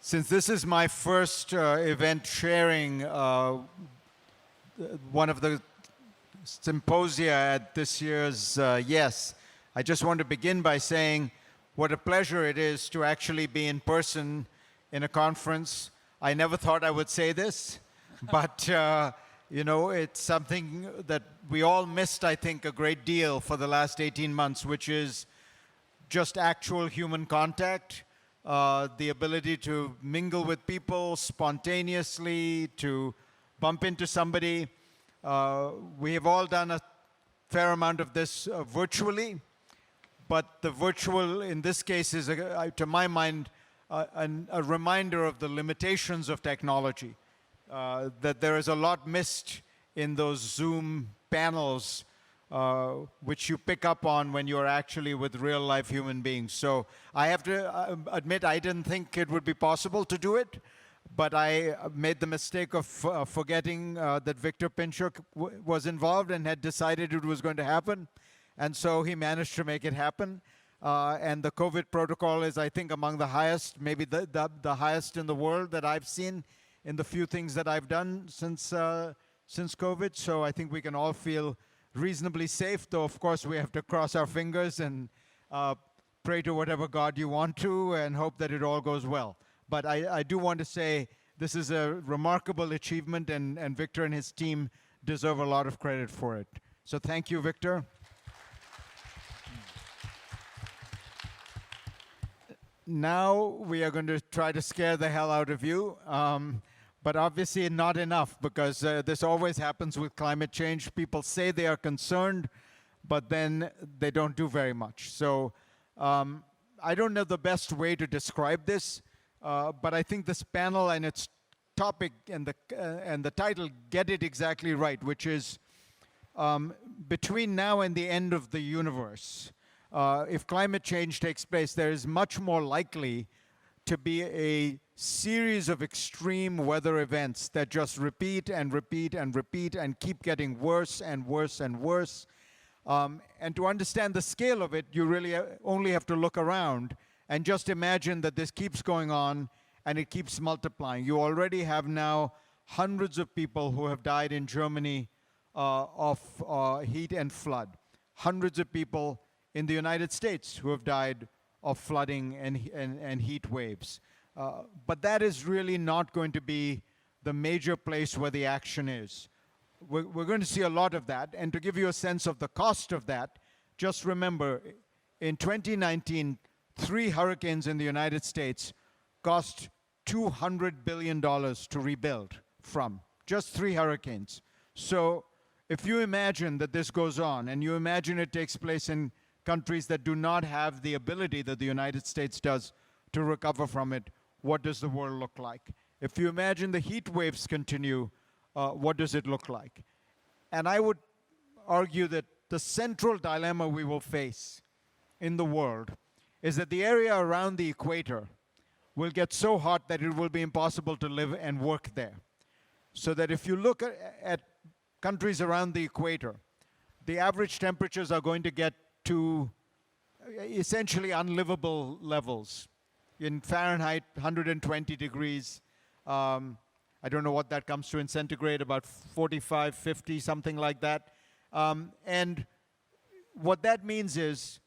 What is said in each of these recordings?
Since this is my first event sharing one of the symposia at this year's Yes, I just want to begin by saying what a pleasure it is to actually be in person in a conference. I never thought I would say this, but you know, it's something that we all missed, I think, a great deal for the last 18 months, which is just actual human contact, the ability to mingle with people spontaneously, to bump into somebody. We have all done a fair amount of this virtually, but the virtual in this case is, to my mind, a reminder of the limitations of technology, that there is a lot missed in those Zoom panels which you pick up on when you're actually with real-life human beings. So I have to admit I didn't think it would be possible to do it, but I made the mistake of forgetting that Victor Pinchuk was involved and had decided it was going to happen. And so he managed to make it happen. And the COVID protocol is, I think, among the highest, maybe the highest in the world that I've seen in the few things that I've done since COVID. So I think we can all feel reasonably safe, though of course we have to cross our fingers and pray to whatever God you want to and hope that it all goes well. But I do want to say this is a remarkable achievement, and Victor and his team deserve a lot of credit for it. So thank you, Victor. Now we are going to try to scare the hell out of you. But obviously not enough, because this always happens with climate change. People say they are concerned, but then they don't do very much. So I don't know the best way to describe this, but I think this panel and its topic and the title get it exactly right, which is between now and the end of the universe, if climate change takes place, there is much more likely to be a series of extreme weather events that just repeat and repeat and repeat and keep getting worse and worse and worse. And to understand the scale of it, you really only have to look around and just imagine that this keeps going on and it keeps multiplying. You already have now hundreds of people who have died in Germany of heat and flood. Hundreds of people in the United States who have died of flooding and heat waves. But that is really not going to be the major place where the action is. We're going to see a lot of that. And to give you a sense of the cost of that, just remember, in 2019, 3 hurricanes in the United States cost $200 billion to rebuild from. Just 3 hurricanes. So if you imagine that this goes on, and you imagine it takes place in countries that do not have the ability that the United States does to recover from it, what does the world look like? If you imagine the heat waves continue, what does it look like? And I would argue that the central dilemma we will face in the world is that the area around the equator will get so hot that it will be impossible to live and work there. So that if you look at countries around the equator, the average temperatures are going to get to essentially unlivable levels. In Fahrenheit, 120 degrees. I don't know what that comes to in centigrade, about 45, 50, something like that. And what that means is,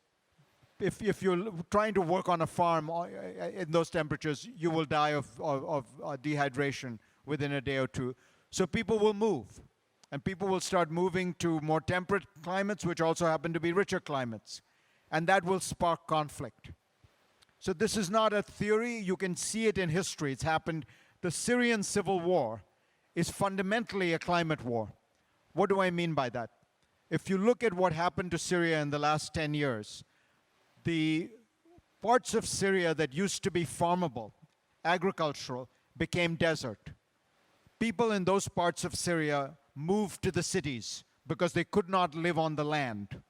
if you're trying to work on a farm in those temperatures, you will die of dehydration within a day or two. So people will move. And people will start moving to more temperate climates, which also happen to be richer climates. And that will spark conflict. So this is not a theory. You can see it in history. It's happened. The Syrian civil war is fundamentally a climate war. What do I mean by that? If you look at what happened to Syria in the last 10 years, the parts of Syria that used to be farmable, agricultural, became desert. People in those parts of Syria moved to the cities because they could not live on the land.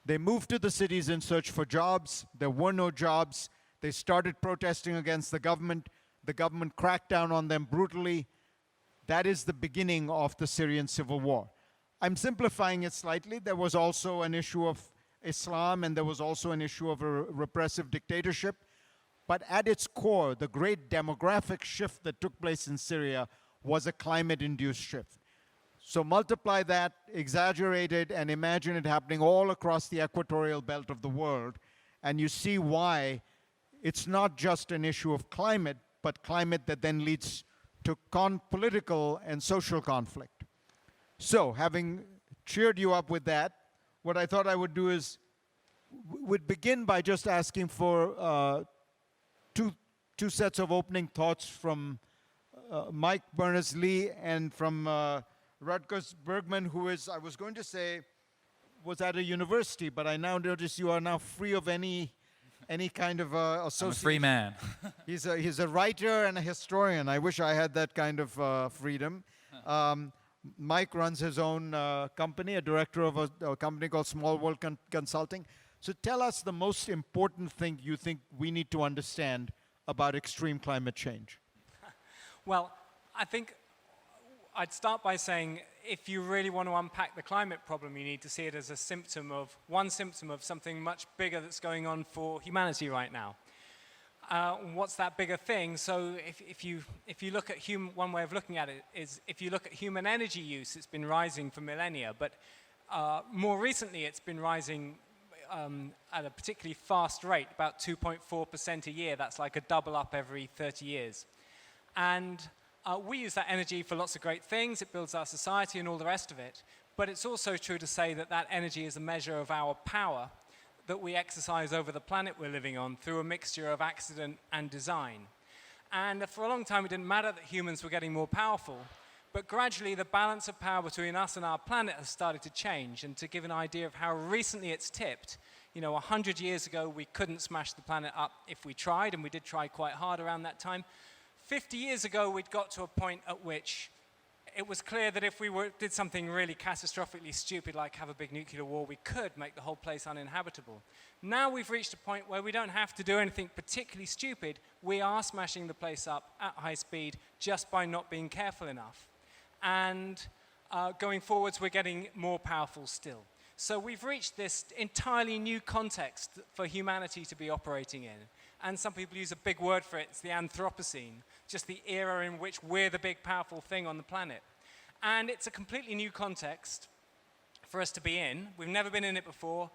They moved to the cities in search for jobs. There were no jobs. They started protesting against the government. The government cracked down on them brutally. That is the beginning of the Syrian civil war. I'm simplifying it slightly. There was also an issue of Islam, and there was also an issue of a repressive dictatorship. But at its core, the great demographic shift that took place in Syria was a climate-induced shift. So multiply that, exaggerate it, and imagine it happening all across the equatorial belt of the world, and you see why it's not just an issue of climate, but climate that then leads to political and social conflict. So, having cheered you up with that, what I thought I would do is, would begin by just asking for two sets of opening thoughts from Mike Berners-Lee and from Rutger Bregman, who is, I was going to say, was at a university, but I now notice you are now free of any kind of association. I'm a free man. He's a writer and a historian. I wish I had that kind of freedom. Mike runs his own company, a director of a company called Small World Consulting. So tell us the most important thing you think we need to understand about extreme climate change. Well, I think I'd start by saying if you really want to unpack the climate problem, you need to see it as one symptom of something much bigger that's going on for humanity right now. What's that bigger thing? So if you look at one way of looking at it is if you look at human energy use, it's been rising for millennia, but more recently it's been rising at a particularly fast rate, about 2.4% a year. That's like a double up every 30 years. And we use that energy for lots of great things. It builds our society and all the rest of it. But it's also true to say that that energy is a measure of our power that we exercise over the planet we're living on through a mixture of accident and design. And for a long time, it didn't matter that humans were getting more powerful. But gradually, the balance of power between us and our planet has started to change. And to give an idea of how recently it's tipped, 100 years ago, we couldn't smash the planet up if we tried, and we did try quite hard around that time. 50 years ago, we'd got to a point at which it was clear that if we did something really catastrophically stupid, like have a big nuclear war, we could make the whole place uninhabitable. Now we've reached a point where we don't have to do anything particularly stupid. We are smashing the place up at high speed just by not being careful enough. And going forwards, we're getting more powerful still. So we've reached this entirely new context for humanity to be operating in. And some people use a big word for it, it's the Anthropocene, just the era in which we're the big powerful thing on the planet. And it's a completely new context for us to be in. We've never been in it before.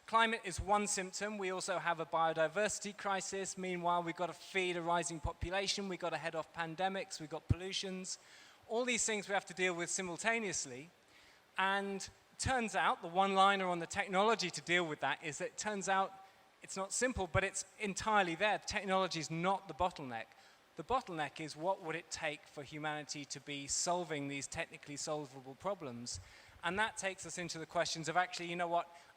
Climate is one symptom. We also have a biodiversity crisis. Meanwhile, we've got to feed a rising population. We've got to head off pandemics. We've got pollutions. All these things we have to deal with simultaneously. And turns out, the one-liner on the technology to deal with that is that it turns out it's not simple, but it's entirely there. Technology is not the bottleneck. The bottleneck is what would it take for humanity to be solving these technically solvable problems. And that takes us into the questions of actually,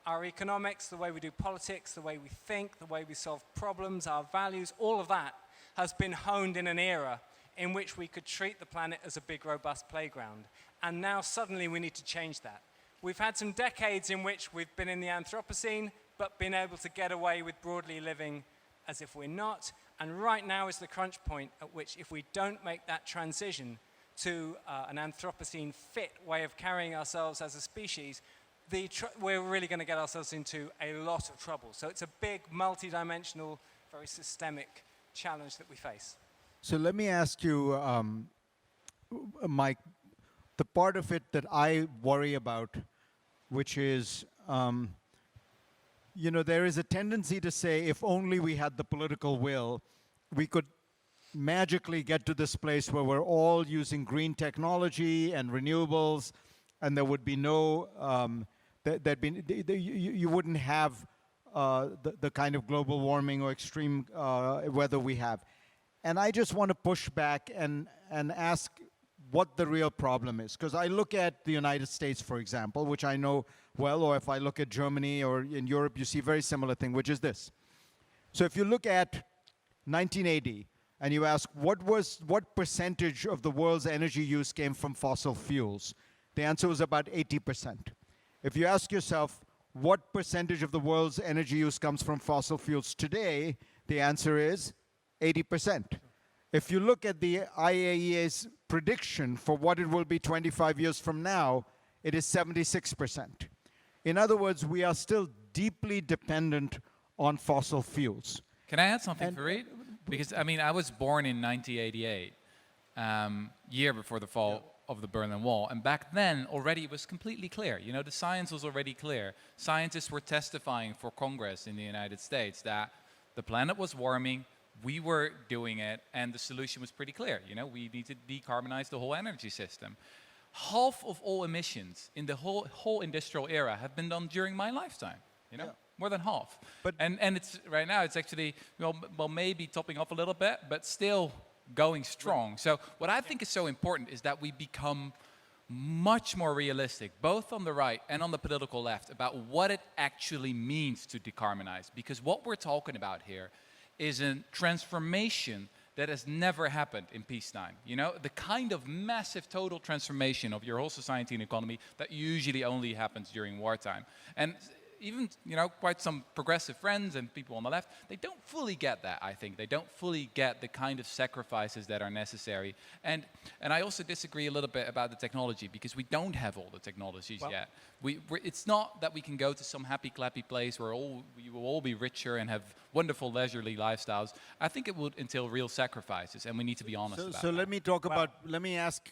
our economics, the way we do politics, the way we think, the way we solve problems, our values, all of that has been honed in an era in which we could treat the planet as a big, robust playground. And now suddenly we need to change that. We've had some decades in which we've been in the Anthropocene, but been able to get away with broadly living as if we're not. And right now is the crunch point at which if we don't make that transition to an Anthropocene fit way of carrying ourselves as a species, we're really going to get ourselves into a lot of trouble. So it's a big, multi-dimensional, very systemic challenge that we face. So let me ask you, Mike, the part of it that I worry about, which is, there is a tendency to say if only we had the political will, we could magically get to this place where we're all using green technology and renewables, and there would be no, you wouldn't have the kind of global warming or extreme weather we have. And I just want to push back and ask what the real problem is. Because I look at the United States, for example, which I know well, or if I look at Germany or in Europe, you see a very similar thing, which is this. So if you look at 1980, and you ask what percentage of the world's energy use came from fossil fuels, the answer was about 80%. If you ask yourself, what percentage of the world's energy use comes from fossil fuels today, the answer is 80%. If you look at the IAEA's prediction for what it will be 25 years from now, it is 76%. In other words, we are still deeply dependent on fossil fuels. Can I add something, Fareed? Because, I mean, I was born in 1988, year before the fall of the Berlin Wall. And back then, already it was completely clear. You know, the science was already clear. Scientists were testifying for Congress in the United States that the planet was warming, we were doing it, and the solution was pretty clear. You know, we need to decarbonize the whole energy system. Half of all emissions in the whole industrial era have been done during my lifetime, you know? Yeah. More than half. But and it's right now it's actually well maybe topping off a little bit, but still going strong. So what I think is so important is that we become much more realistic, both on the right and on the political left, about what it actually means to decarbonize. Because what we're talking about here is a transformation that has never happened in peacetime. You know, the kind of massive total transformation of your whole society and economy that usually only happens during wartime. And even, you know, quite some progressive friends and people on the left, they don't fully get that, I think. They don't fully get the kind of sacrifices that are necessary. And I also disagree a little bit about the technology, because we don't have all the technologies yet. It's not that we can go to some happy, clappy place where we will all be richer and have wonderful leisurely lifestyles. I think it would entail real sacrifices, and we need to be honest about So that. let me ask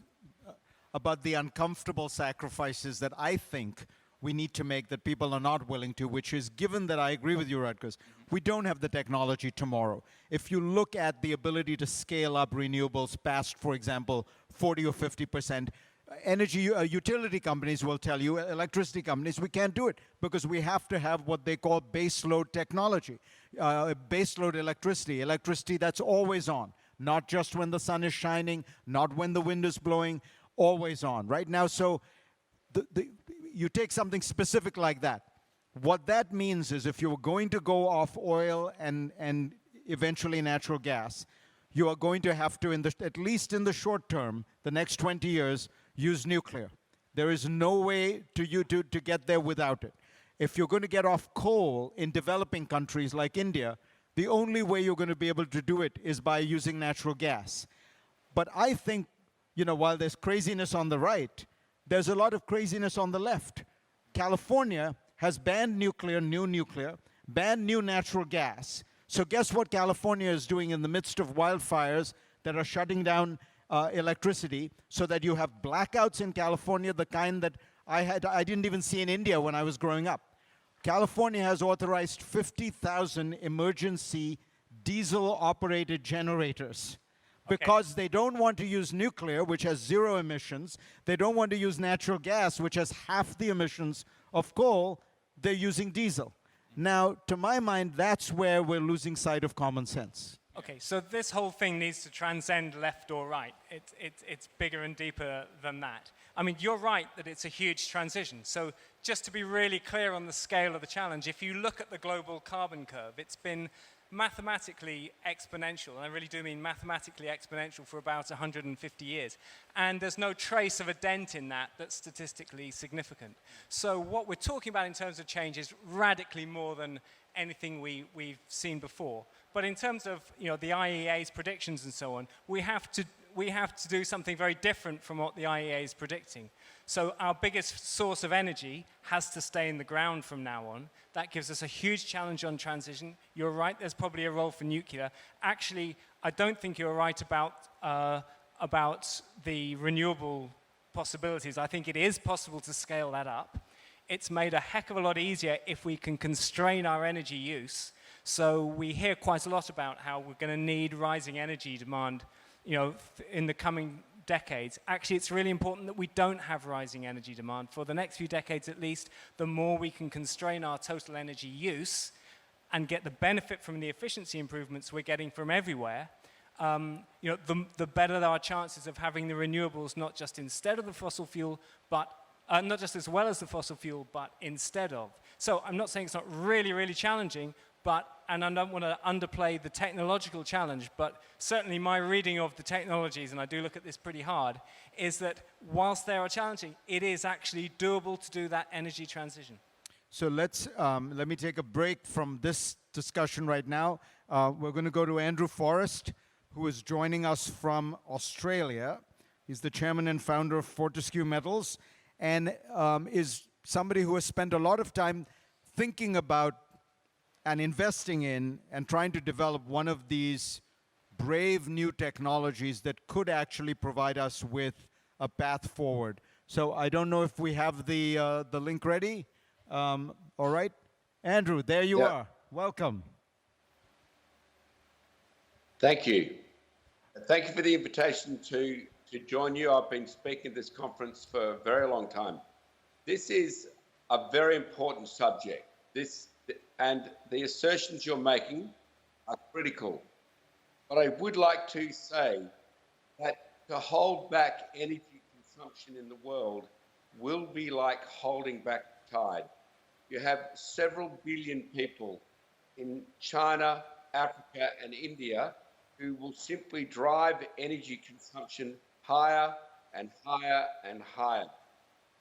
about the uncomfortable sacrifices that I think we need to make that people are not willing to, which is, given that I agree with you, Rutger, we don't have the technology tomorrow. If you look at the ability to scale up renewables past, for example, 40 or 50%, energy utility companies will tell you, electricity companies, we can't do it because we have to have what they call baseload technology, baseload electricity that's always on, not just when the sun is shining, not when the wind is blowing, always on, right? Now, so you take something specific like that. What that means is if you're going to go off oil and eventually natural gas, you are going to have to, at least in the short term, the next 20 years, use nuclear. There is no way to get there without it. If you're going to get off coal in developing countries like India, the only way you're going to be able to do it is by using natural gas. But I think, you know, while there's craziness on the right, there's a lot of craziness on the left. California has banned new nuclear, banned new natural gas. So guess what California is doing in the midst of wildfires that are shutting down electricity, so that you have blackouts in California, the kind that I didn't even see in India when I was growing up. California has authorized 50,000 emergency diesel-operated generators. Because they don't want to use nuclear, which has 0 emissions. They don't want to use natural gas, which has half the emissions of coal. They're using diesel. Now, to my mind, that's where we're losing sight of common sense. Okay, so this whole thing needs to transcend left or right. It's bigger and deeper than that. I mean, you're right that it's a huge transition. So just to be really clear on the scale of the challenge, if you look at the global carbon curve, it's been mathematically exponential, and I really do mean mathematically exponential, for about 150 years. And there's no trace of a dent in that that's statistically significant. So what we're talking about in terms of change is radically more than anything we've seen before. But in terms of, you know, the IEA's predictions and so on, we have to do something very different from what the IEA is predicting. So our biggest source of energy has to stay in the ground from now on. That gives us a huge challenge on transition. You're right, there's probably a role for nuclear. Actually, I don't think you're right about the renewable possibilities. I think it is possible to scale that up. It's made a heck of a lot easier if we can constrain our energy use. So we hear quite a lot about how we're going to need rising energy demand, you know, in the coming decades. Actually, it's really important that we don't have rising energy demand. For the next few decades at least, the more we can constrain our total energy use and get the benefit from the efficiency improvements we're getting from everywhere, you know, the better our chances of having the renewables not just instead of the fossil fuel, but not just as well as the fossil fuel, but instead of. So I'm not saying it's not really, really challenging, and I don't want to underplay the technological challenge, but certainly my reading of the technologies, and I do look at this pretty hard, is that whilst they are challenging, it is actually doable to do that energy transition. So let me take a break from this discussion right now. We're going to go to Andrew Forrest, who is joining us from Australia. He's the chairman and founder of Fortescue Metals, and is somebody who has spent a lot of time thinking about and investing in and trying to develop one of these brave new technologies that could actually provide us with a path forward. So I don't know if we have the link ready. All right. Andrew, there you Yeah. are. Welcome. Thank you. Thank you for the invitation to join you. I've been speaking at this conference for a very long time. This is a very important subject. And the assertions you're making are critical. But I would like to say that to hold back energy consumption in the world will be like holding back the tide. You have several billion people in China, Africa, and India who will simply drive energy consumption higher and higher and higher.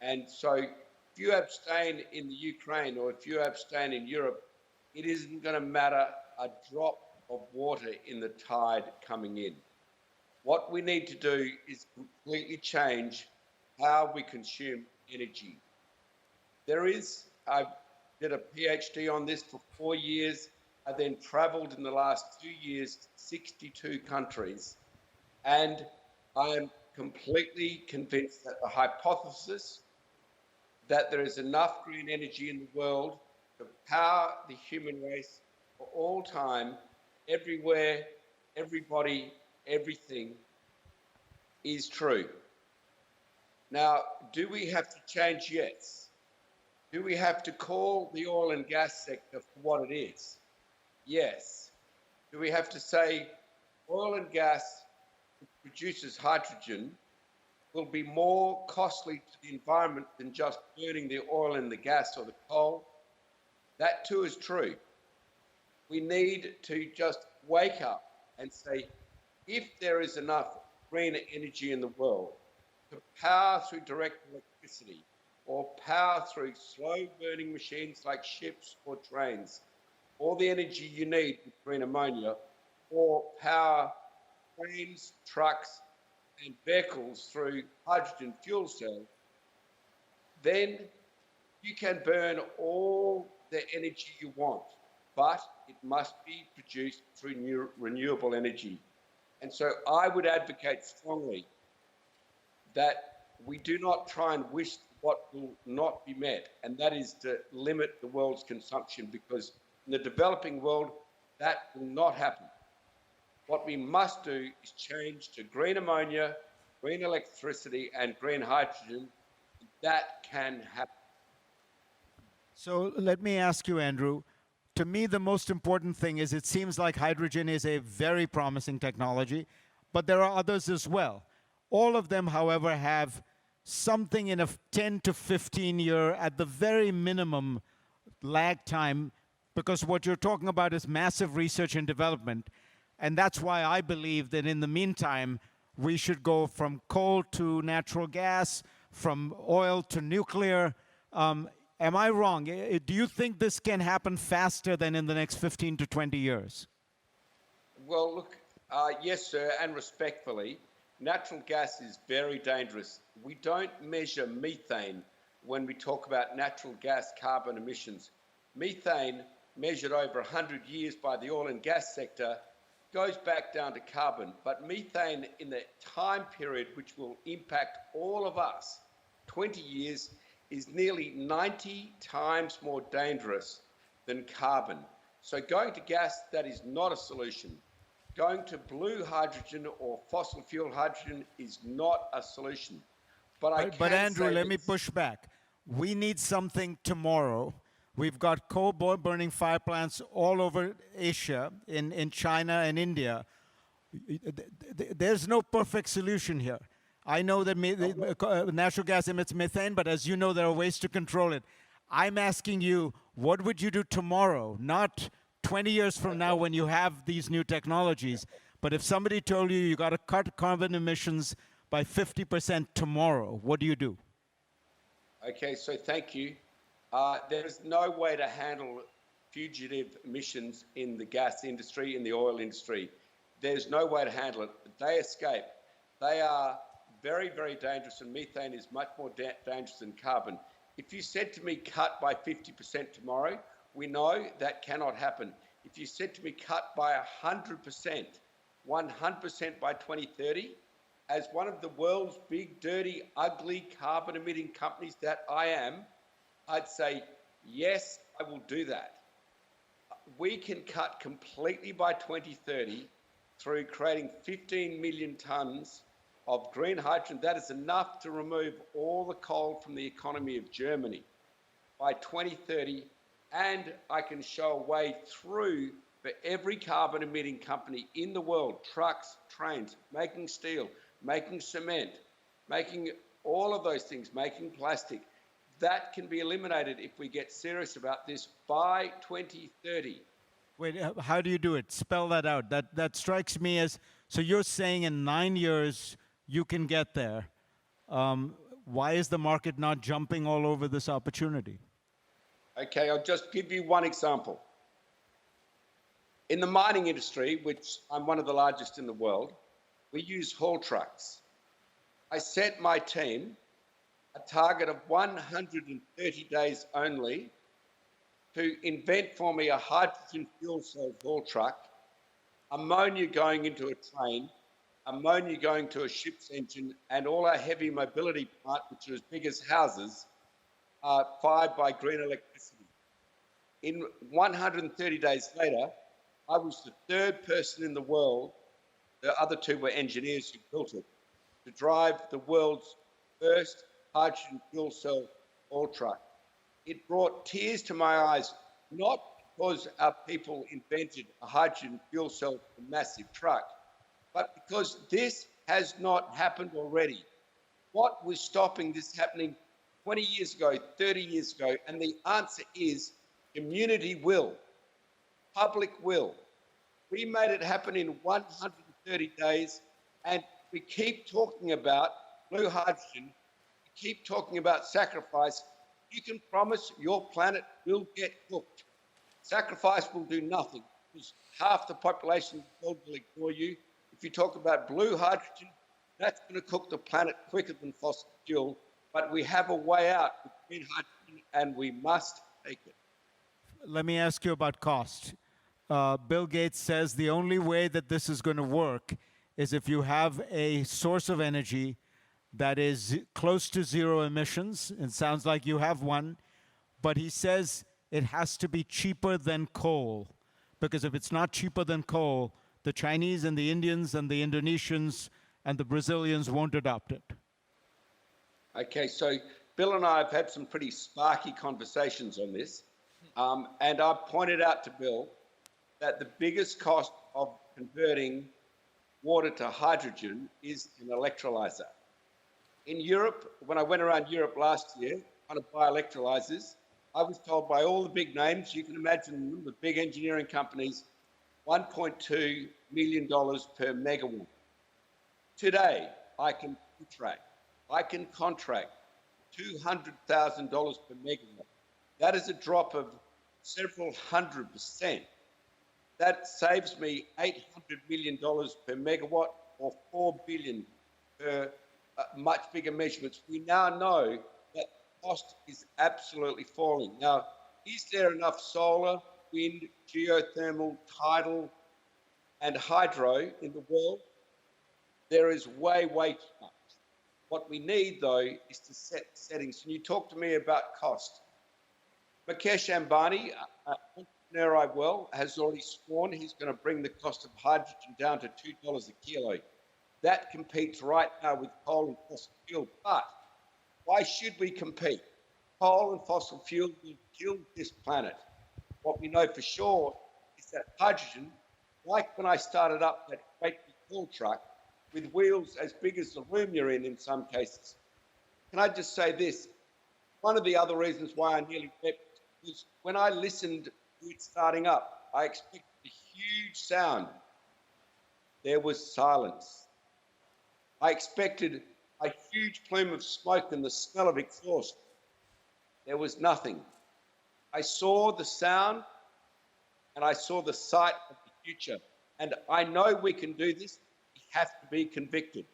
And so if you abstain in the Ukraine or if you abstain in Europe, it isn't going to matter a drop of water in the tide coming in. What we need to do is completely change how we consume energy. I did a PhD on this for 4 years. I then traveled in the last 2 years to 62 countries. And I am completely convinced that the hypothesis that there is enough green energy in the world to power the human race for all time, everywhere, everybody, everything is true. Now, do we have to change? Yes. Do we have to call the oil and gas sector for what it is? Yes. Do we have to say oil and gas which produces hydrogen will be more costly to the environment than just burning the oil and the gas or the coal? That too is true. We need to just wake up and say, if there is enough green energy in the world to power through direct electricity or power through slow burning machines like ships or trains, all the energy you need with green ammonia, or power trains, trucks, and vehicles through hydrogen fuel cell, then you can burn all the energy you want, but it must be produced through renewable energy. And so I would advocate strongly that we do not try and wish what will not be met, and that is to limit the world's consumption, because in the developing world, that will not happen. What we must do is change to green ammonia, green electricity, and green hydrogen. That can happen. So let me ask you, Andrew. To me, the most important thing is it seems like hydrogen is a very promising technology, but there are others as well. All of them, however, have something in a 10 to 15 year, at the very minimum, lag time, because what you're talking about is massive research and development. And that's why I believe that in the meantime, we should go from coal to natural gas, from oil to nuclear. Am I wrong? Do you think this can happen faster than in the next 15 to 20 years? Well, look, yes, sir, and respectfully, natural gas is very dangerous. We don't measure methane when we talk about natural gas carbon emissions. Methane, measured over 100 years by the oil and gas sector, goes back down to carbon. But methane in the time period which will impact all of us, 20 years, is nearly 90 times more dangerous than carbon. So going to gas, that is not a solution. Going to blue hydrogen or fossil fuel hydrogen is not a solution. But Andrew, let me push back. We need something tomorrow. We've got coal burning fire plants all over Asia, in China and India. There's no perfect solution here. I know that natural gas emits methane, but as you know, there are ways to control it. I'm asking you, what would you do tomorrow? Not 20 years from now when you have these new technologies, but if somebody told you you got to cut carbon emissions by 50% tomorrow, what do you do? Okay, so thank you. There is no way to handle fugitive emissions in the gas industry, in the oil industry. There's no way to handle it. They escape. They are very, very dangerous, and methane is much more dangerous than carbon. If you said to me, cut by 50% tomorrow, We know that cannot happen. If you said to me cut by 100%, 100% by 2030, as one of the world's big, dirty, ugly, carbon-emitting companies that I am, I'd say, yes, I will do that. We can cut completely by 2030 through creating 15 million tonnes of green hydrogen. That is enough to remove all the coal from the economy of Germany by 2030. And I can show a way through for every carbon emitting company in the world, trucks, trains, making steel, making cement, making all of those things, making plastic. That can be eliminated if we get serious about this by 2030. Wait, how do you do it? Spell that out. That strikes me as, so you're saying in 9 years you can get there. Why is the market not jumping all over this opportunity? Okay, I'll just give you one example. In the mining industry, which I'm one of the largest in the world, we use haul trucks. I set my team a target of 130 days only to invent for me a hydrogen fuel cell haul truck, ammonia going into a train, ammonia going to a ship's engine, and all our heavy mobility plant, which are as big as houses, are fired by green electricity. In 130 days later, I was the third person in the world, the other two were engineers who built it, to drive the world's first hydrogen fuel cell haul truck. It brought tears to my eyes, not because our people invented a hydrogen fuel cell massive truck, but because this has not happened already. What was stopping this happening 20 years ago, 30 years ago? And the answer is community will, public will. We made it happen in 130 days, and we keep talking about blue hydrogen, we keep talking about sacrifice. You can promise your planet will get cooked. Sacrifice will do nothing, because half the population of the world will ignore you. If you talk about blue hydrogen, that's going to cook the planet quicker than fossil fuel, but we have a way out with green hydrogen, and we must take it. Let me ask you about cost. Bill Gates says the only way that this is going to work is if you have a source of energy that is close to zero emissions. It sounds like you have one, but he says it has to be cheaper than coal, because if it's not cheaper than coal, the Chinese and the Indians and the Indonesians and the Brazilians won't adopt it. Okay, so Bill and I have had some pretty sparky conversations on this, and I've pointed out to Bill that the biggest cost of converting water to hydrogen is an electrolyzer. In Europe, when I went around Europe last year trying to buy electrolyzers, I was told by all the big names, you can imagine them, the big engineering companies, $1.2 million per megawatt. Today, I can contract $200,000 per megawatt. That is a drop of several 100%. That saves me $800 million per megawatt, or $4 billion per much bigger measurements. We now know that cost is absolutely falling. Now, is there enough solar, wind, geothermal, tidal, and hydro in the world? There is way, way too much. What we need, though, is to set settings. And you talk to me about cost. Mukesh Ambani, entrepreneur I well, has already sworn he's going to bring the cost of hydrogen down to $2 a kilo. That competes right now with coal and fossil fuel. But why should we compete? Coal and fossil fuel will kill this planet. What we know for sure is that hydrogen, like when I started up that great big haul truck with wheels as big as the room you're in some cases. Can I just say this? One of the other reasons why I nearly wept was when I listened to it starting up, I expected a huge sound. There was silence. I expected a huge plume of smoke and the smell of exhaust. There was nothing. I saw the sound and I saw the sight of the future. And I know we can do this. We have to be convicted.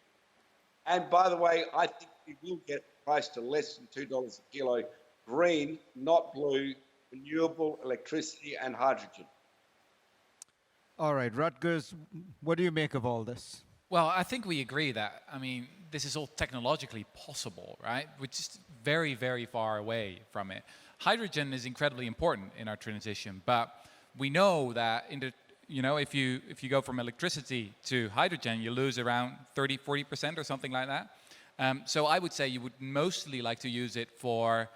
And by the way, I think we will get the price to less than $2 a kilo, green, not blue, renewable electricity and hydrogen. All right, Rutgers, what do you make of all this? Well, I think we agree that, I mean, this is all technologically possible, right? We're just very, very far away from it. Hydrogen is incredibly important in our transition, but we know that if you go from electricity to hydrogen, you lose around 30-40% or something like that. So I would say you would mostly like to use it for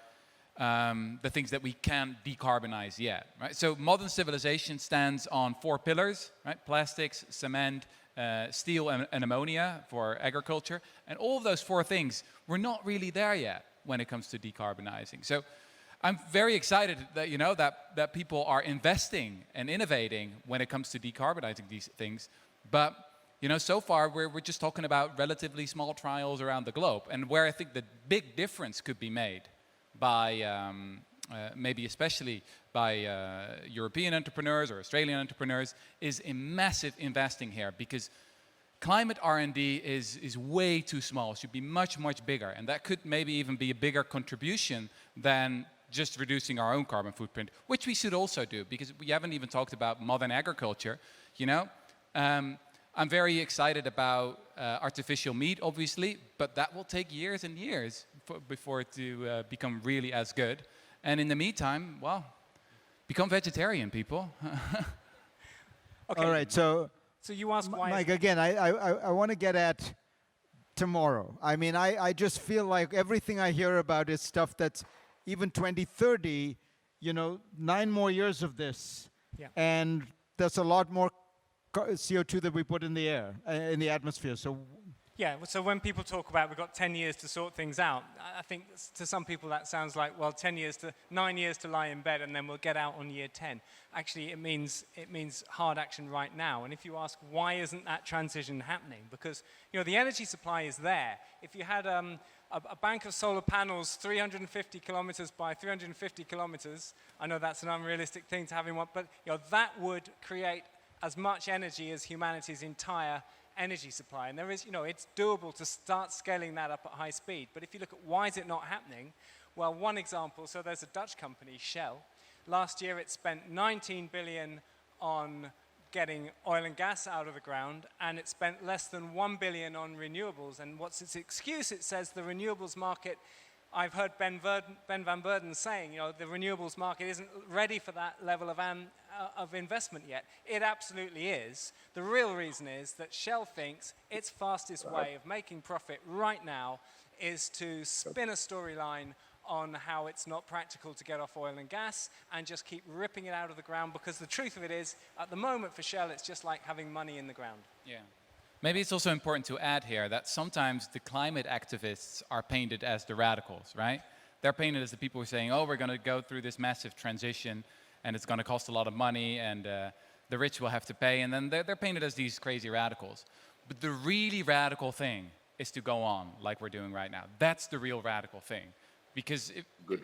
the things that we can't decarbonize yet, right? So modern civilization stands on 4 pillars, right? Plastics, cement, steel, and ammonia for agriculture. And all of those 4 things, we're not really there yet when it comes to decarbonizing. So I'm very excited that, that people are investing and innovating when it comes to decarbonizing these things. But so far we're just talking about relatively small trials around the globe. And where I think the big difference could be made by maybe especially by European entrepreneurs or Australian entrepreneurs is in massive investing here, because climate R&D is way too small. It should be much, much bigger. And that could maybe even be a bigger contribution than just reducing our own carbon footprint, which we should also do, because we haven't even talked about modern agriculture. I'm very excited about artificial meat, obviously, but that will take years and years before it to become really as good. And in the meantime, well, become vegetarian, people. Okay. All right, so you ask why... Mike, again, I want to get at tomorrow. I mean, I just feel like everything I hear about is stuff that's even 2030, 9 more years of this. Yeah. And there's a lot more CO2 that we put in the air, in the atmosphere. So yeah, so when people talk about we've got 10 years to sort things out, I think to some people that sounds like, well, 9 years to lie in bed and then we'll get out on year 10. Actually, it means hard action right now. And if you ask, why isn't that transition happening? Because, the energy supply is there. If you had a bank of solar panels 350 kilometers by 350 kilometers, I know that's an unrealistic thing to have in one, but that would create as much energy as humanity's entire energy supply. And there is, it's doable to start scaling that up at high speed. But if you look at why is it not happening, well, one example, so there's a Dutch company, Shell. Last year it spent 19 billion on getting oil and gas out of the ground, and it spent less than 1 billion on renewables. And what's its excuse? It says the renewables market, I've heard Ben van Beurden saying, the renewables market isn't ready for that level of investment yet. It absolutely is. The real reason is that Shell thinks its fastest way of making profit right now is to spin a storyline on how it's not practical to get off oil and gas and just keep ripping it out of the ground, because the truth of it is, at the moment for Shell, it's just like having money in the ground. Yeah. Maybe it's also important to add here that sometimes the climate activists are painted as the radicals, right? They're painted as the people who are saying, oh, we're going to go through this massive transition and it's going to cost a lot of money and the rich will have to pay. And then they're painted as these crazy radicals. But the really radical thing is to go on like we're doing right now. That's the real radical thing. Because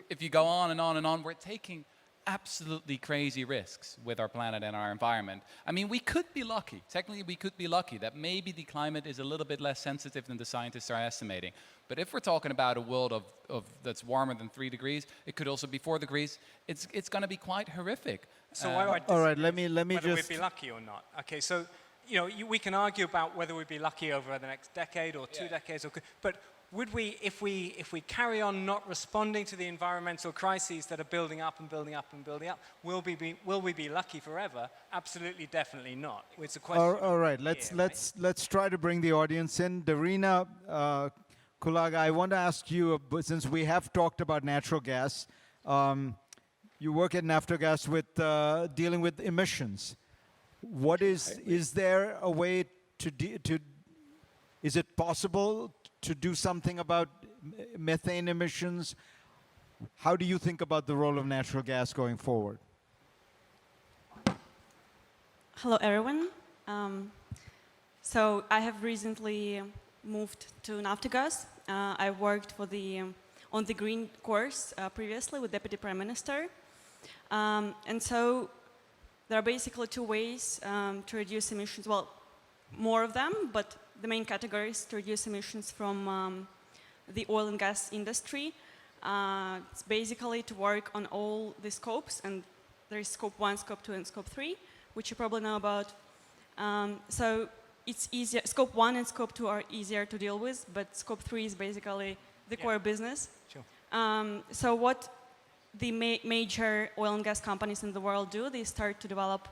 if you go on and on and on, we're taking absolutely crazy risks with our planet and our environment. I mean, we could be lucky. Technically, we could be lucky that maybe the climate is a little bit less sensitive than the scientists are estimating. But if we're talking about a world of that's warmer than 3 degrees, it could also be 4 degrees. It's going to be quite horrific. So why do I all right, let me whether just... we'd be lucky or not. Okay, so we can argue about whether we'd be lucky over the next decade or 2 decades, but would we, if we carry on not responding to the environmental crises that are building up and building up and building up, will we be lucky forever? Absolutely, definitely not. It's a question. All right, let's try to bring the audience in. Darina Kulaga, I want to ask you, since we have talked about natural gas, you work at Naftogaz with dealing with emissions. Is there a way is it possible to do something about methane emissions? How do you think about the role of natural gas going forward? Hello, everyone. So I have recently moved to Naftogaz. I worked on the green course previously with Deputy Prime Minister. And so there are basically 2 ways to reduce emissions. Well, more of them, but the main category is to reduce emissions from the oil and gas industry. It's basically to work on all the scopes, and there is scope 1, scope 2, and scope 3, which you probably know about. So it's easier. Scope 1 and scope 2 are easier to deal with, but scope 3 is basically the core business. Sure. So what the major oil and gas companies in the world do, they start to develop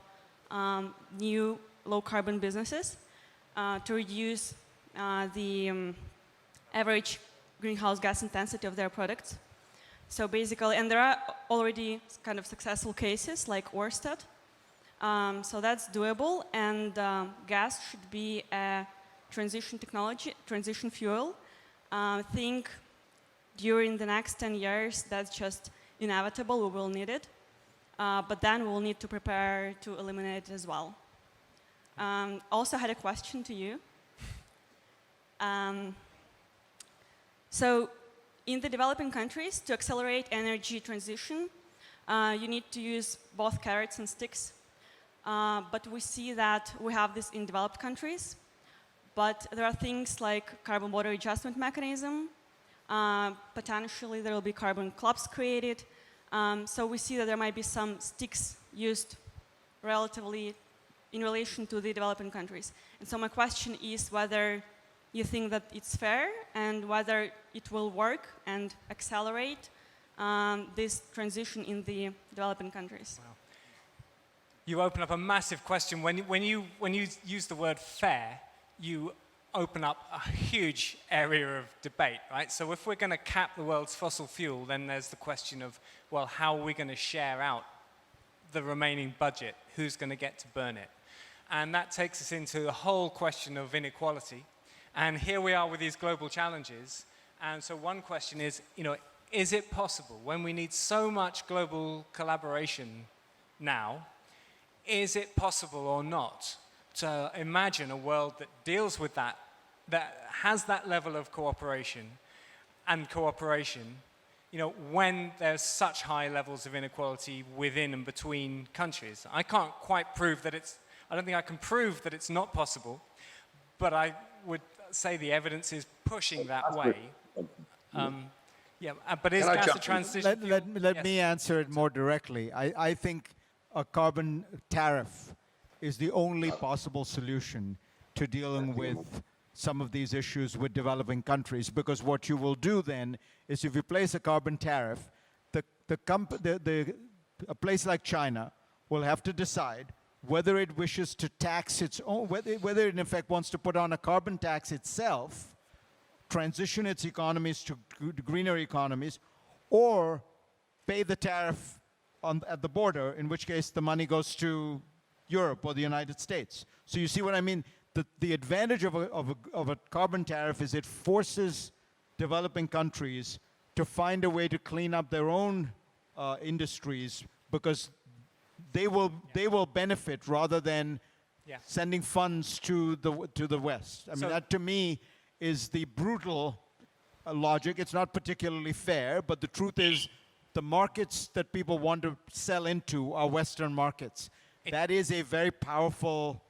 new low-carbon businesses to reduce the average greenhouse gas intensity of their products. So basically, and there are already kind of successful cases like Ørsted. So that's doable, and gas should be a transition technology, transition fuel. I think during the next 10 years, that's just inevitable, we will need it. But then we'll need to prepare to eliminate it as well. Also had a question to you. So in the developing countries, to accelerate energy transition, you need to use both carrots and sticks. But we see that we have this in developed countries. But there are things like carbon border adjustment mechanism. Potentially there will be carbon clubs created. So we see that there might be some sticks used relatively in relation to the developing countries. And so my question is whether you think that it's fair and whether it will work and accelerate this transition in the developing countries. Wow. You open up a massive question. When you use the word fair, you open up a huge area of debate, right? So if we're going to cap the world's fossil fuel, then there's the question of, well, how are we going to share out the remaining budget? Who's going to get to burn it? And that takes us into the whole question of inequality. And here we are with these global challenges. And so one question is, is it possible, when we need so much global collaboration now, is it possible or not to imagine a world that deals with that has that level of cooperation, when there's such high levels of inequality within and between countries? I can't quite prove that I don't think I can prove that it's not possible, but I would say the evidence is pushing that way. But is gas a transition? Let me answer it more directly. I think a carbon tariff is the only possible solution to dealing with some of these issues with developing countries, because what you will do then is, if you place a carbon tariff, a place like China will have to decide whether it wishes to tax its own, whether it in effect wants to put on a carbon tax itself, transition its economies to greener economies, or pay the tariff at the border, in which case the money goes to Europe or the United States. So you see what I mean? The advantage of a carbon tariff is it forces developing countries to find a way to clean up their own industries, because they will benefit rather than sending funds to the West. I mean, that to me is the brutal logic. It's not particularly fair, but the truth is the markets that people want to sell into are Western markets. That is a very powerful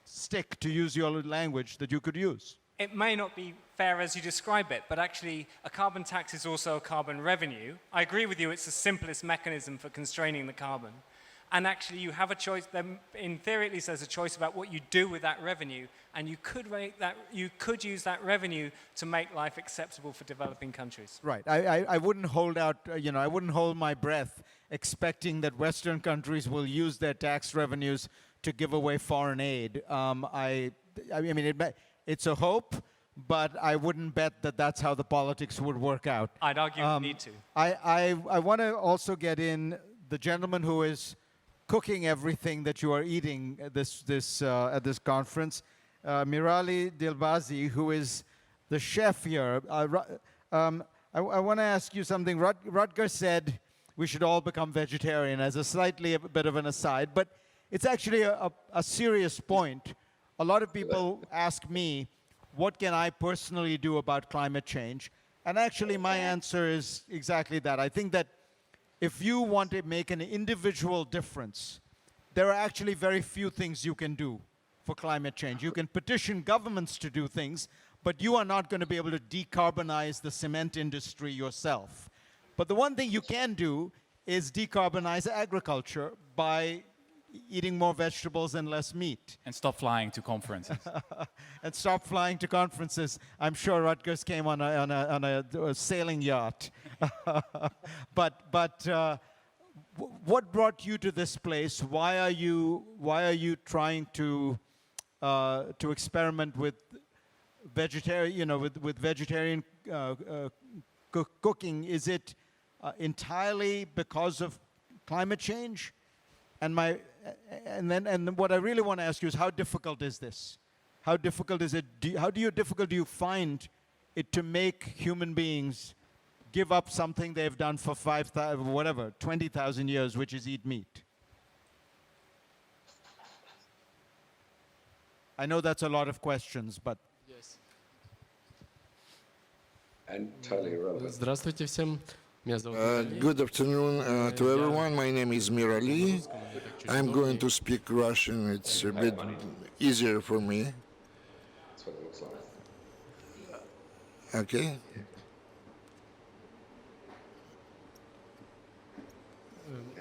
stick, to use your language, that you could use. It may not be fair as you describe it, but actually a carbon tax is also a carbon revenue. I agree with you, it's the simplest mechanism for constraining the carbon. And actually you have a choice, in theory at least there's a choice about what you do with that revenue, and you could use that revenue to make life acceptable for developing countries. Right. I wouldn't hold out, I wouldn't hold my breath expecting that Western countries will use their tax revenues to give away foreign aid. I mean, it's a hope, but I wouldn't bet that that's how the politics would work out. I'd argue you need to. I want to also get in the gentleman who is cooking everything that you are eating at this conference, Mirali Dilbazi, who is the chef here. I want to ask you something. Rutger said we should all become vegetarian, as a bit of an aside, but it's actually a serious point. A lot of people ask me, what can I personally do about climate change? And actually my answer is exactly that. I think that if you want to make an individual difference, there are actually very few things you can do for climate change. You can petition governments to do things, but you are not going to be able to decarbonize the cement industry yourself. But the one thing you can do is decarbonize agriculture by eating more vegetables and less meat. And stop flying to conferences. And stop flying to conferences. I'm sure Rutgers came on a sailing yacht. But what brought you to this place? Why are you trying to experiment with vegetarian, with vegetarian cooking? Is it entirely because of climate change? And what I really want to ask you is, how difficult is this? How difficult is it? How difficult do you find it to make human beings give up something they've done for 20,000 years, which is eat meat? I know that's a lot of questions, but Yes. And totally irrelevant. Здравствуйте всем. Меня зовут Минderoo. Good afternoon to everyone. My name is Minderoo. I'm going to speak Russian. It's a bit easier for me. That's what it looks like. Okay.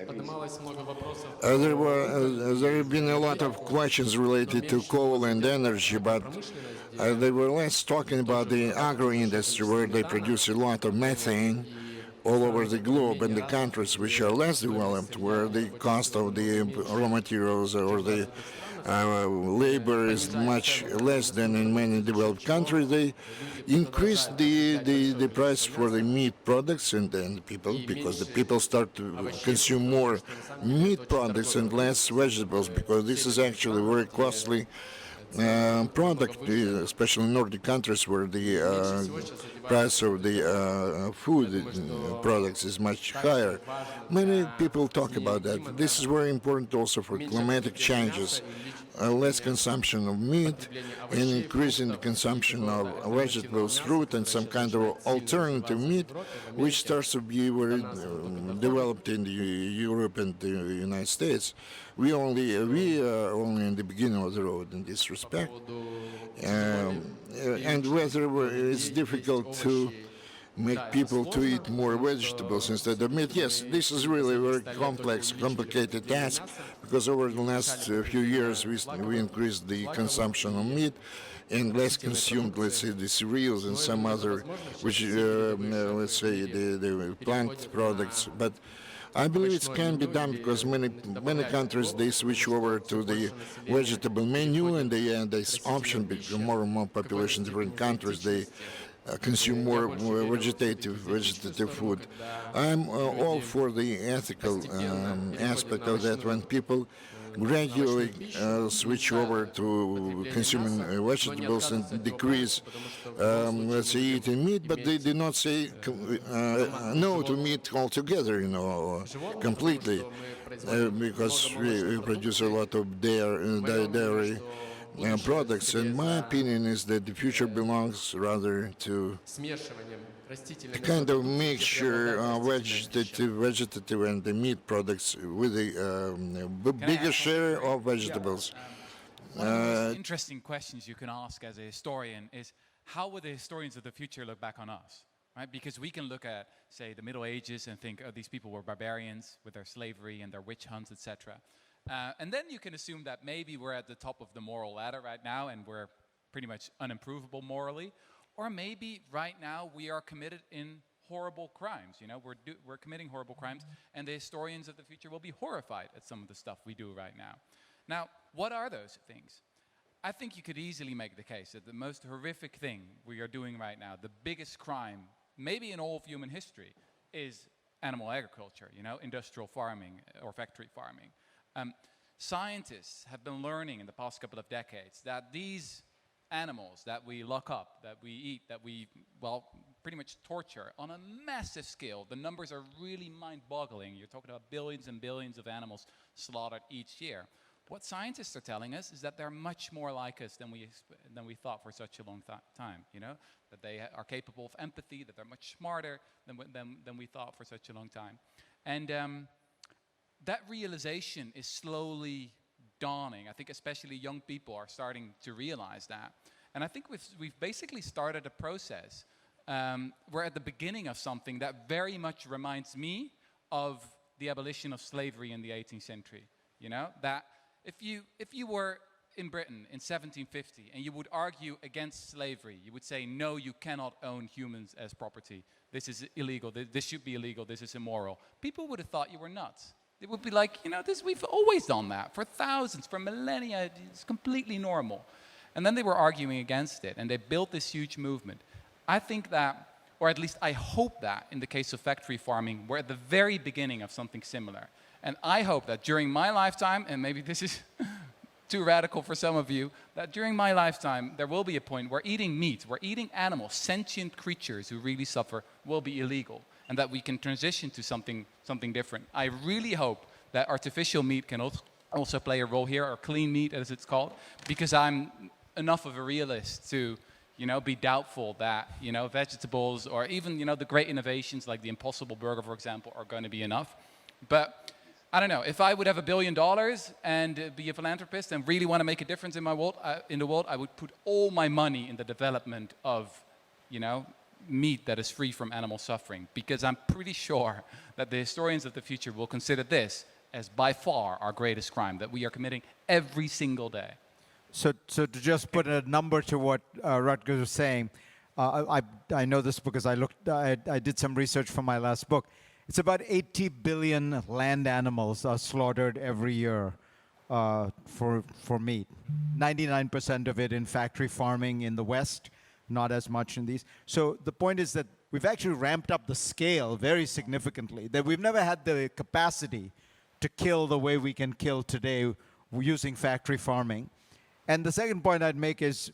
Поднималось много вопросов. There have been a lot of questions related to coal and energy, but they were less talking about the agro industry, where they produce a lot of methane all over the globe, and the countries which are less developed, where the cost of the raw materials or the labor is much less than in many developed countries. They increased the price for the meat products, and then people, because the people start to consume more meat products and less vegetables, because this is actually very costly product, especially in Nordic countries, where the price of the food products is much higher. Many people talk about that. This is very important also for climatic changes. Less consumption of meat and increasing the consumption of vegetables, fruit, and some kind of alternative meat, which starts to be very developed in Europe and the United States. We are only in the beginning of the road in this respect. And whether it's difficult to make people to eat more vegetables instead of meat. Yes, this is really a very complex, complicated task, because over the last few years we increased the consumption of meat and less consumed, let's say, the cereals and some other, which, let's say, the plant products. But I believe it can be done, because many countries, they switch over to the vegetable menu, and this option, because more and more population in different countries, they consume more vegetative food. I'm all for the ethical aspect of that, when people gradually switch over to consuming vegetables and decrease, let's say, eating meat, but they do not say no to meat altogether, completely, because we produce a lot of dairy products. And my opinion is that the future belongs rather to a kind of mixture of vegetative and the meat products with a bigger share of vegetables. One of the most interesting questions you can ask as a historian is, how will the historians of the future look back on us? Right? Because we can look at, say, the Middle Ages and think, oh, these people were barbarians with their slavery and their witch hunts, etc. And then you can assume that maybe we're at the top of the moral ladder right now and we're pretty much unimprovable morally. Or maybe right now we are committed in horrible crimes. We're committing horrible crimes, and the historians of the future will be horrified at some of the stuff we do right now. Now, what are those things? I think you could easily make the case that the most horrific thing we are doing right now, the biggest crime, maybe in all of human history, is animal agriculture, industrial farming or factory farming. Scientists have been learning in the past couple of decades that these animals that we lock up, that we eat, that we, pretty much torture on a massive scale. The numbers are really mind-boggling. You're talking about billions and billions of animals slaughtered each year. What scientists are telling us is that they're much more like us than we thought for such a long time. That they are capable of empathy, that they're much smarter than we thought for such a long time. And that realization is slowly dawning. I think especially young people are starting to realize that. And I think we've basically started a process we're at the beginning of something that very much reminds me of the abolition of slavery in the 18th century. You know, that if you were in Britain in 1750 and you would argue against slavery, you would say, no, you cannot own humans as property. This is illegal. This should be illegal. This is immoral. People would have thought you were nuts. They would be like, you know, we've always done that for thousands, for millennia. It's completely normal. And then they were arguing against it, and they built this huge movement. I think that, or at least I hope that, in the case of factory farming, we're at the very beginning of something similar. And I hope that during my lifetime, and maybe this is too radical for some of you, that during my lifetime there will be a point where eating meat, where eating animals, sentient creatures who really suffer, will be illegal, and that we can transition to something different. I really hope that artificial meat can also play a role here, or clean meat as it's called, because I'm enough of a realist to, you know, be doubtful that, you know, vegetables or even, you know, the great innovations like the Impossible Burger, for example, are going to be enough. But I don't know, if I would have $1 billion and be a philanthropist and really want to make a difference in the world, I would put all my money in the development of, you know, meat that is free from animal suffering, because I'm pretty sure that the historians of the future will consider this as by far our greatest crime that we are committing every single day. So to just put a number to what Rutger was saying, I know this because I did some research for my last book. It's about 80 billion land animals are slaughtered every year for meat. 99% of it in factory farming in the West, not as much in these. So the point is that we've actually ramped up the scale very significantly, that we've never had the capacity to kill the way we can kill today using factory farming. And the second point I'd make is,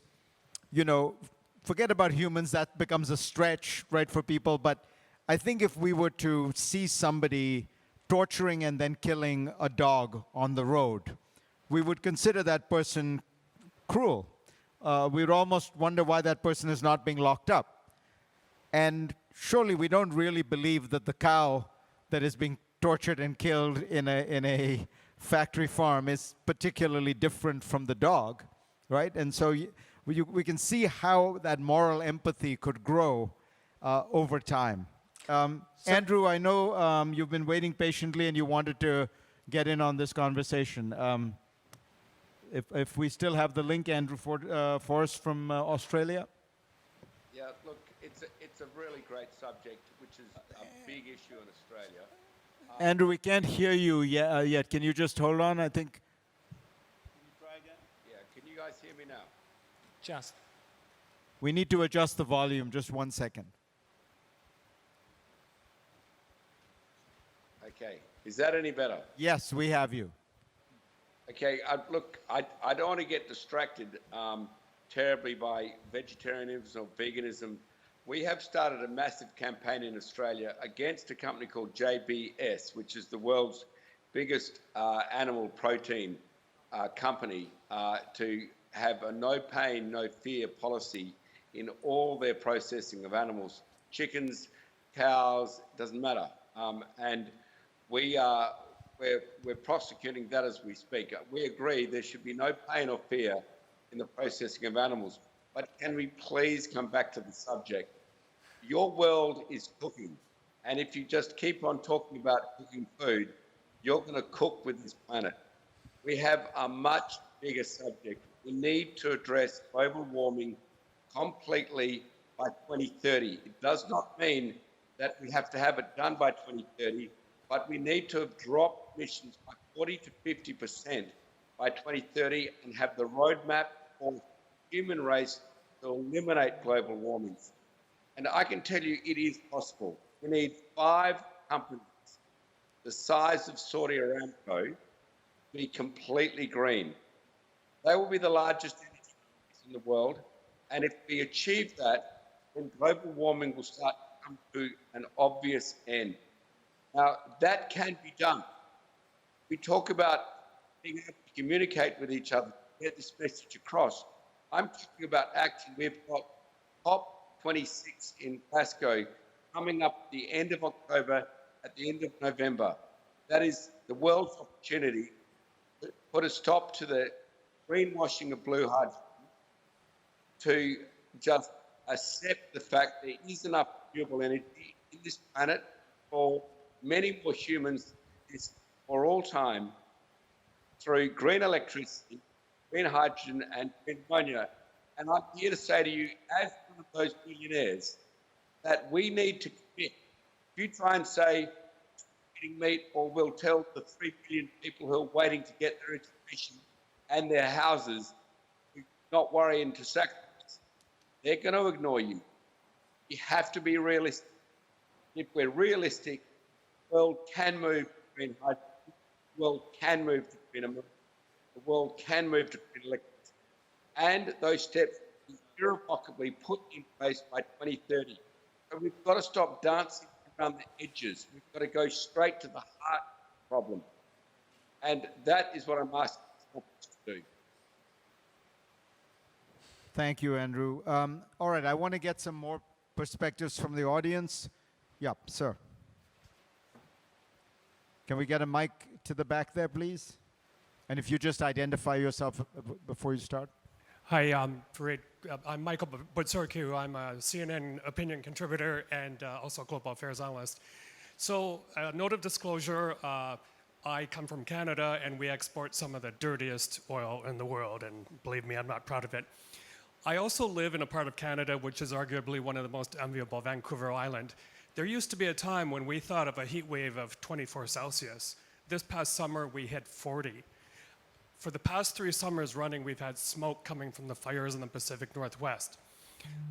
you know, forget about humans, that becomes a stretch, right, for people, but I think if we were to see somebody torturing and then killing a dog on the road, we would consider that person cruel. We'd almost wonder why that person is not being locked up. And surely we don't really believe that the cow that is being tortured and killed in a factory farm is particularly different from the dog, right? And so we can see how that moral empathy could grow over time. Andrew, I know you've been waiting patiently and you wanted to get in on this conversation. If we still have the link, Andrew Forrest from Australia. Yeah, look, it's a really great subject, which is a big issue in Australia. Andrew, we can't hear you yet. Can you just hold on, I think? Can you try again? Yeah, can you guys hear me now? Just. We need to adjust the volume. Just 1 second. Okay, is that any better? Yes, we have you. Okay, look, I don't want to get distracted terribly by vegetarianism or veganism. We have started a massive campaign in Australia against a company called JBS, which is the world's biggest animal protein company, to have a no pain, no fear policy in all their processing of animals, chickens, cows, doesn't matter. And we're prosecuting that as we speak. We agree there should be no pain or fear in the processing of animals. But can we please come back to the subject? Your world is cooking. And if you just keep on talking about cooking food, you're going to cook with this planet. We have a much bigger subject. We need to address global warming completely by 2030. It does not mean that we have to have it done by 2030, but we need to have dropped emissions by 40 to 50% by 2030 and have the roadmap for the human race to eliminate global warming. And I can tell you it is possible. We need 5 companies the size of Saudi Aramco to be completely green. They will be the largest energy companies in the world. And if we achieve that, then global warming will start to come to an obvious end. Now, that can be done. We talk about being able to communicate with each other, get this message across. I'm talking about action. We've got COP26 in Glasgow coming up at the end of October, at the end of November. That is the world's opportunity to put a stop to the greenwashing of blue hydrogen, to just accept the fact there is enough renewable energy in this planet for many more humans for all time through green electricity, green hydrogen, and green ammonia. And I'm here to say to you, as one of those billionaires, that we need to commit. If you try and say eating meat, or we'll tell the 3 billion people who are waiting to get their education and their houses, not worry and to sacrifice, they're going to ignore you. You have to be realistic. If we're realistic, the world can move to green hydrogen, the world can move to green ammonia, the world can move to green electricity. And those steps will be irrevocably put in place by 2030. So we've got to stop dancing around the edges. We've got to go straight to the heart of the problem. And that is what I'm asking us to do. Thank you, Andrew. All right, I want to get some more perspectives from the audience. Yeah, sir. Can we get a mic to the back there, please? And if you just identify yourself before you start. Hi, Fareed. I'm Michael Fortescue. I'm a CNN opinion contributor and also a global affairs analyst. So, note of disclosure, I come from Canada and we export some of the dirtiest oil in the world, and believe me, I'm not proud of it. I also live in a part of Canada which is arguably one of the most enviable, Vancouver Island. There used to be a time when we thought of a heat wave of 24 Celsius. This past summer, we hit 40. For the past 3 summers running, we've had smoke coming from the fires in the Pacific Northwest.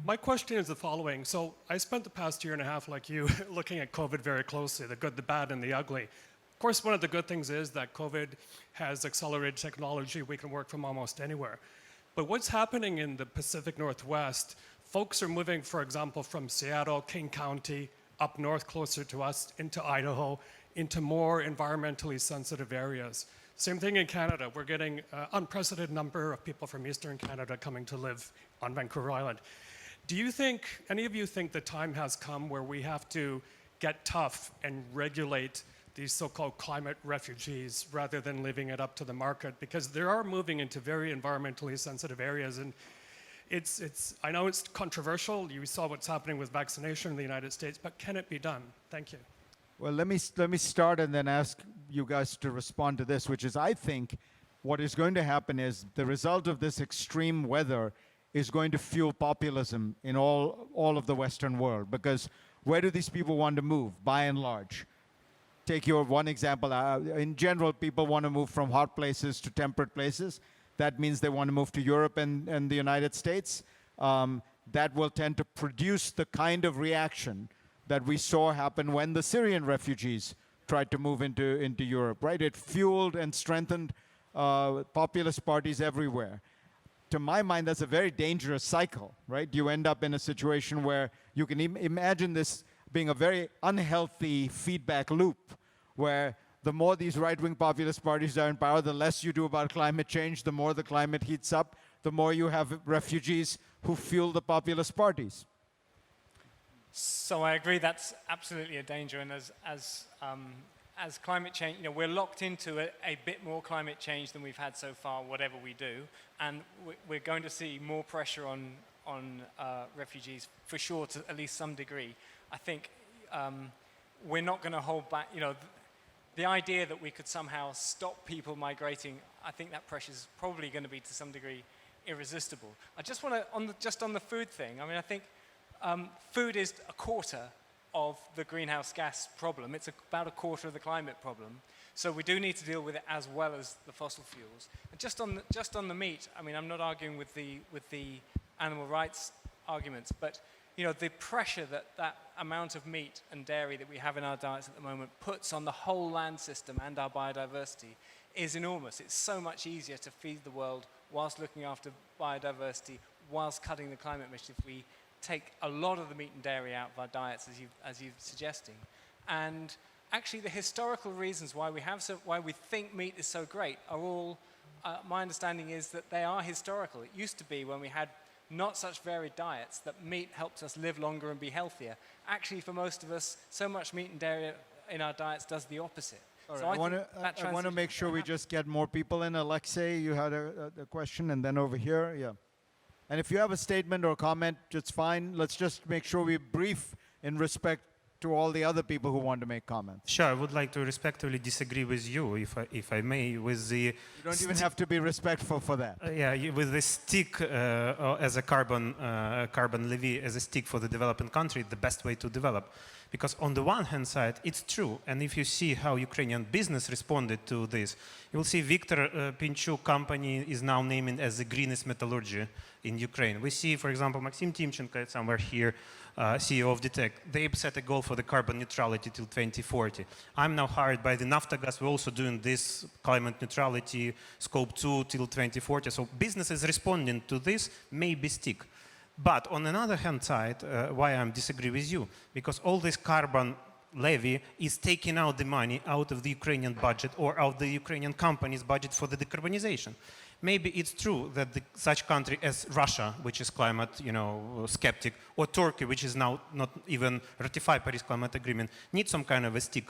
My question is the following. So I spent the past year and a half, like you, looking at COVID very closely, the good, the bad, and the ugly. Of course, one of the good things is that COVID has accelerated technology. We can work from almost anywhere. But what's happening in the Pacific Northwest, folks are moving, for example, from Seattle, King County, up north closer to us, into Idaho, into more environmentally sensitive areas. Same thing in Canada. We're getting an unprecedented number of people from Eastern Canada coming to live on Vancouver Island. Do you think, any of you think the time has come where we have to get tough and regulate these so-called climate refugees rather than leaving it up to the market? Because they are moving into very environmentally sensitive areas, and I know it's controversial. You saw what's happening with vaccination in the United States, but can it be done? Thank you. Well, let me start and then ask you guys to respond to this, which is I think what is going to happen is the result of this extreme weather is going to fuel populism in all of the Western world, because where do these people want to move, by and large? Take your one example. In general, people want to move from hot places to temperate places. That means they want to move to Europe and the United States. That will tend to produce the kind of reaction that we saw happen when the Syrian refugees tried to move into Europe, right? It fueled and strengthened populist parties everywhere. To my mind, that's a very dangerous cycle, right? You end up in a situation where you can imagine this being a very unhealthy feedback loop, where the more these right-wing populist parties are in power, the less you do about climate change, the more the climate heats up, the more you have refugees who fuel the populist parties. So I agree that's absolutely a danger, and as climate change, we're locked into a bit more climate change than we've had so far, whatever we do, and we're going to see more pressure on refugees for sure, to at least some degree. I think we're not going to hold back. The idea that we could somehow stop people migrating, I think that pressure is probably going to be to some degree irresistible. I just want to, just on the food thing, I think food is a quarter of the greenhouse gas problem. It's about a quarter of the climate problem. So we do need to deal with it as well as the fossil fuels. And just on the meat, I'm not arguing with the animal rights arguments, but the pressure that amount of meat and dairy that we have in our diets at the moment puts on the whole land system and our biodiversity is enormous. It's so much easier to feed the world whilst looking after biodiversity, whilst cutting the climate emissions, if we take a lot of the meat and dairy out of our diets, as you're suggesting. And actually, the historical reasons why we think meat is so great are all, my understanding is that they are historical. It used to be, when we had not such varied diets, that meat helped us live longer and be healthier. Actually, for most of us, so much meat and dairy in our diets does the opposite. Right, So I want to make sure we just get more people in. Alexei, you had a question, and then over here, yeah. And if you have a statement or comment, it's fine. Let's just make sure we're brief in respect to all the other people who want to make comments. Sure, I would like to respectfully disagree with you, if I may, with the... You don't even have to be respectful for that. With the stick as a carbon levy, as a stick for the developing country, the best way to develop. Because on the one hand side, it's true, and if you see how Ukrainian business responded to this, you will see Viktor Pinchuk company is now named as the greenest metallurgy in Ukraine. We see, for example, Maxim Timchenko, somewhere here, CEO of DTEC, they set a goal for the carbon neutrality till 2040. I'm now hired by the Naftogaz. We're also doing this climate neutrality, scope 2 till 2040. So business is responding to this, maybe stick. But on another hand side, why I disagree with you, because all this carbon levy is taking out the money out of the Ukrainian budget or out of the Ukrainian company's budget for the decarbonization. Maybe it's true that such country as Russia, which is climate, skeptic, or Turkey, which is now not even ratified Paris Climate Agreement, needs some kind of a stick.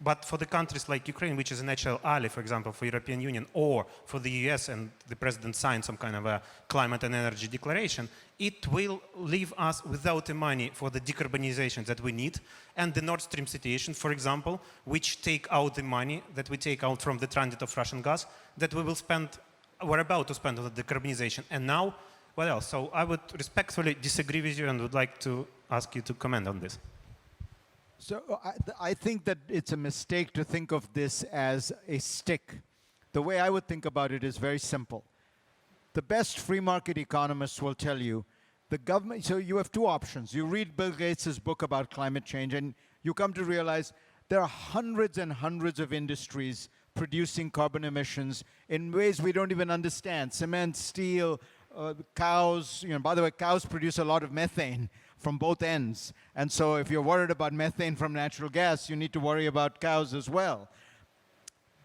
But for the countries like Ukraine, which is a natural ally, for example, for European Union, or for the US, and the president signed some kind of a climate and energy declaration, it will leave us without the money for the decarbonization that we need. And the Nord Stream situation, for example, which take out the money that we take out from the transit of Russian gas, that we will spend, we're about to spend on the decarbonization. And now, what else? So I would respectfully disagree with you and would like to ask you to comment on this. So I think that it's a mistake to think of this as a stick. The way I would think about it is very simple. The best free market economists will tell you the government, so you have two options. You read Bill Gates' book about climate change and you come to realize there are hundreds and hundreds of industries producing carbon emissions in ways we don't even understand. Cement, steel, cows, by the way, cows produce a lot of methane from both ends. And so if you're worried about methane from natural gas, you need to worry about cows as well.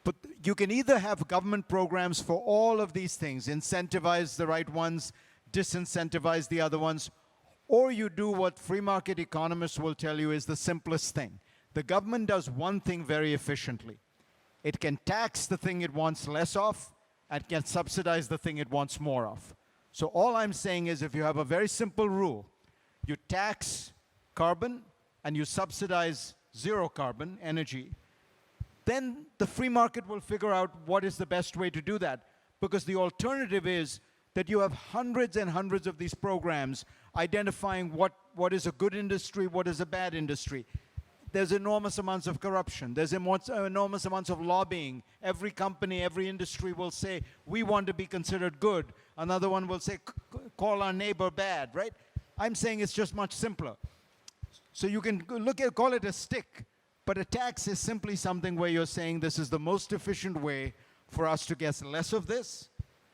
But you can either have government programs for all of these things, incentivize the right ones, disincentivize the other ones, or you do what free market economists will tell you is the simplest thing. The government does one thing very efficiently. It can tax the thing it wants less of, and can subsidize the thing it wants more of. So all I'm saying is if you have a very simple rule, you tax carbon and you subsidize zero carbon energy, then the free market will figure out what is the best way to do that. Because the alternative is that you have hundreds and hundreds of these programs identifying what is a good industry, what is a bad industry. There's enormous amounts of corruption. There's enormous amounts of lobbying. Every company, every industry will say, we want to be considered good. Another one will say, call our neighbor bad, right? I'm saying it's just much simpler. So you can call it a stick, but a tax is simply something where you're saying this is the most efficient way for us to get less of this,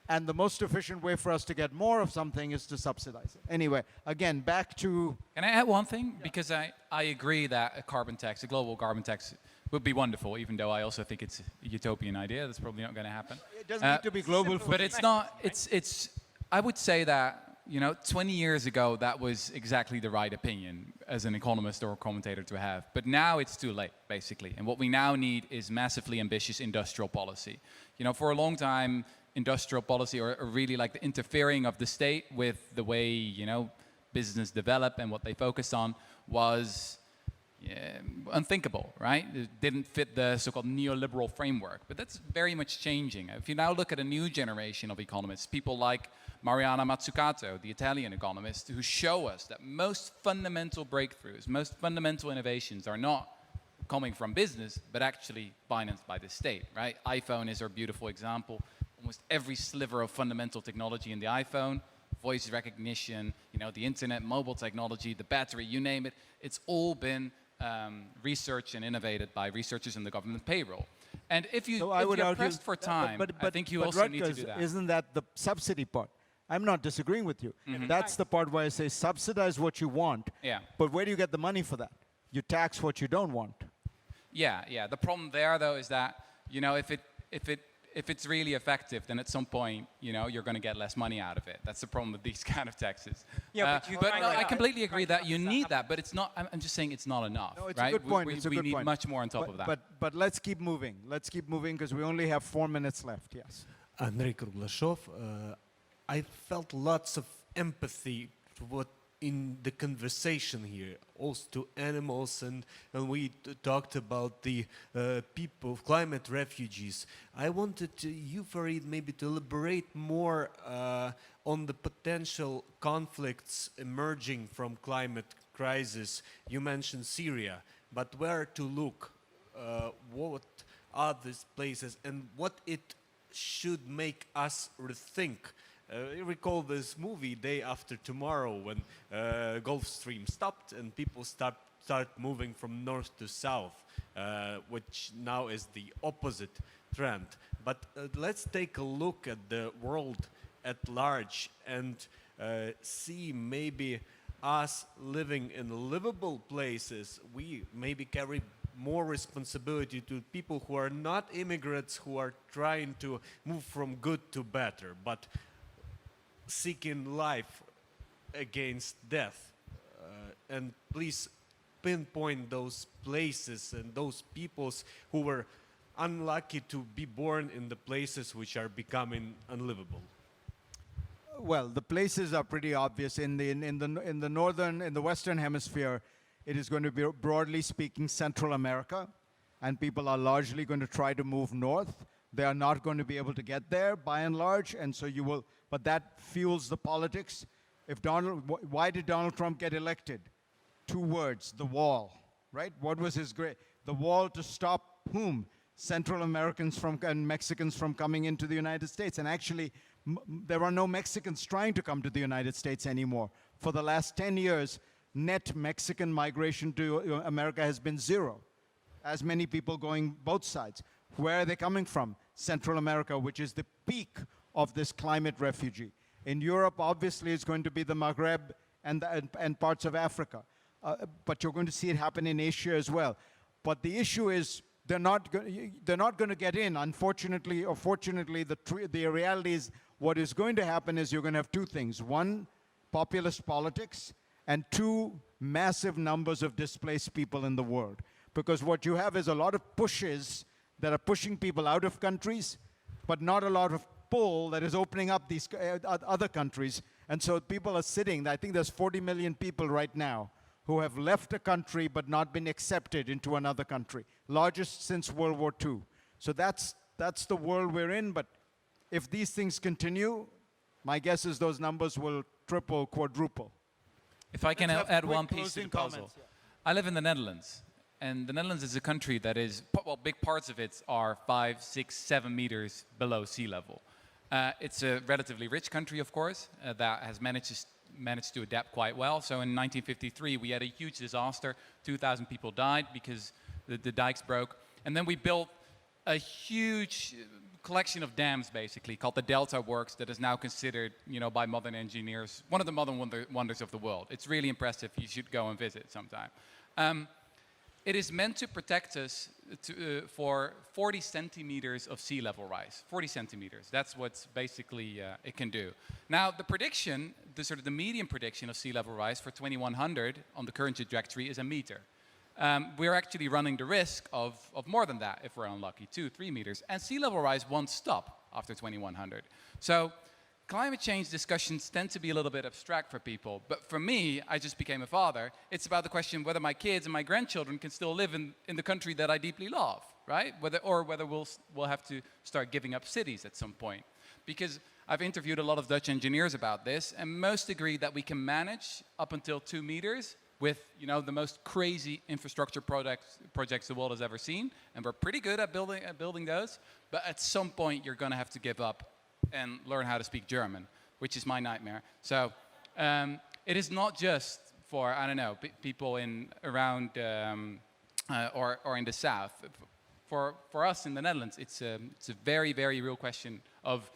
and the most efficient way for us to get more of something is to subsidize it. Anyway, again, back to... Can I add one thing? Because I agree that a carbon tax, a global carbon tax, would be wonderful, even though I also think it's a utopian idea. That's probably not going to happen. It doesn't need to be global. But it's not, I would say that, 20 years ago, that was exactly the right opinion as an economist or a commentator to have. But now it's too late, basically. And what we now need is massively ambitious industrial policy. For a long time, industrial policy, or really like the interfering of the state with the way, business develop and what they focus on, was unthinkable, right? It didn't fit the so-called neoliberal framework. But that's very much changing. If you now look at a new generation of economists, people like Mariana Mazzucato, the Italian economist, who show us that most fundamental breakthroughs, most fundamental innovations are not coming from business, but actually financed by the state, right? iPhone is our beautiful example. Almost every sliver of fundamental technology in the iPhone, voice recognition, the internet, mobile technology, the battery, you name it, it's all been researched and innovated by researchers in the government payroll. And if you're pressed for time, I think you also need to do that. Isn't that the subsidy part? I'm not disagreeing with you. Mm-hmm. That's the part where I say subsidize what you want. Yeah. But where do you get the money for that? You tax what you don't want. Yeah. The problem there, though, is that if it's really effective, then at some point, you're going to get less money out of it. That's the problem with these kind of taxes. Yeah, but I completely agree that you need that, but it's not. I'm just saying it's not enough. No, it's right? a good point. We need much more on top of that. But let's keep moving. Let's keep moving because we only have 4 minutes left. Yes. Andrei Kruglashov. I felt lots of empathy to what in the conversation here, also to animals, and we talked about the people, climate refugees. I wanted you, Farid, maybe to elaborate more on the potential conflicts emerging from climate crisis. You mentioned Syria, but where to look? What are these places, and what it should make us rethink? I recall this movie, Day After Tomorrow, when Gulf Stream stopped and people start moving from north to south, which now is the opposite trend. But let's take a look at the world at large and see maybe us living in livable places. We maybe carry more responsibility to people who are not immigrants, who are trying to move from good to better, but seeking life against death. And please pinpoint those places and those peoples who were unlucky to be born in the places which are becoming unlivable. Well, the places are pretty obvious. In the Western Hemisphere, it is going to be, broadly speaking, Central America, and people are largely going to try to move north. They are not going to be able to get there, by and large, and so you will. But that fuels the politics. Why did Donald Trump get elected? 2 words: the wall, right? What was his great? The wall to stop whom? Central Americans and Mexicans from coming into the United States. And actually, there are no Mexicans trying to come to the United States anymore. For the last 10 years, net Mexican migration to America has been 0. As many people going both sides. Where are they coming from? Central America, which is the peak of this climate refugee. In Europe, obviously, it's going to be the Maghreb and parts of Africa. But you're going to see it happen in Asia as well. But the issue is they're not going to get in. Unfortunately or fortunately, the reality is what is going to happen is you're going to have 2 things. 1, populist politics, and 2, massive numbers of displaced people in the world. Because what you have is a lot of pushes that are pushing people out of countries, but not a lot of pull that is opening up these other countries. And so people are sitting, I think there's 40 million people right now who have left a country but not been accepted into another country, largest since World War II. So that's the world we're in, but if these things continue, my guess is those numbers will triple, quadruple. If I can Let's have add quick one piece to the closing puzzle. comments, yeah. I live in the Netherlands, and the Netherlands is a country that is, well, big parts of it are 5, 6, 7 meters below sea level. It's a relatively rich country, of course, that has managed to adapt quite well. So in 1953, we had a huge disaster. 2,000 people died because the dikes broke. And then we built a huge collection of dams, basically, called the Delta Works, that is now considered, by modern engineers, one of the modern wonders of the world. It's really impressive. You should go and visit sometime. It is meant to protect us for 40 centimeters of sea level rise. 40 centimeters. That's what basically it can do. Now, the prediction, the median prediction of sea level rise for 2100 on the current trajectory is 1 meter. We're actually running the risk of more than that if we're unlucky, 2, 3 meters. And sea level rise won't stop after 2100. So climate change discussions tend to be a little bit abstract for people. But for me, I just became a father. It's about the question whether my kids and my grandchildren can still live in the country that I deeply love, right? Whether we'll have to start giving up cities at some point. Because I've interviewed a lot of Dutch engineers about this, and most agree that we can manage up until 2 meters with the most crazy infrastructure projects the world has ever seen, and we're pretty good at building those. But at some point, you're going to have to give up and learn how to speak German, which is my nightmare. So it is not just for people around or in the south. For us in the Netherlands, it's a very, very real question of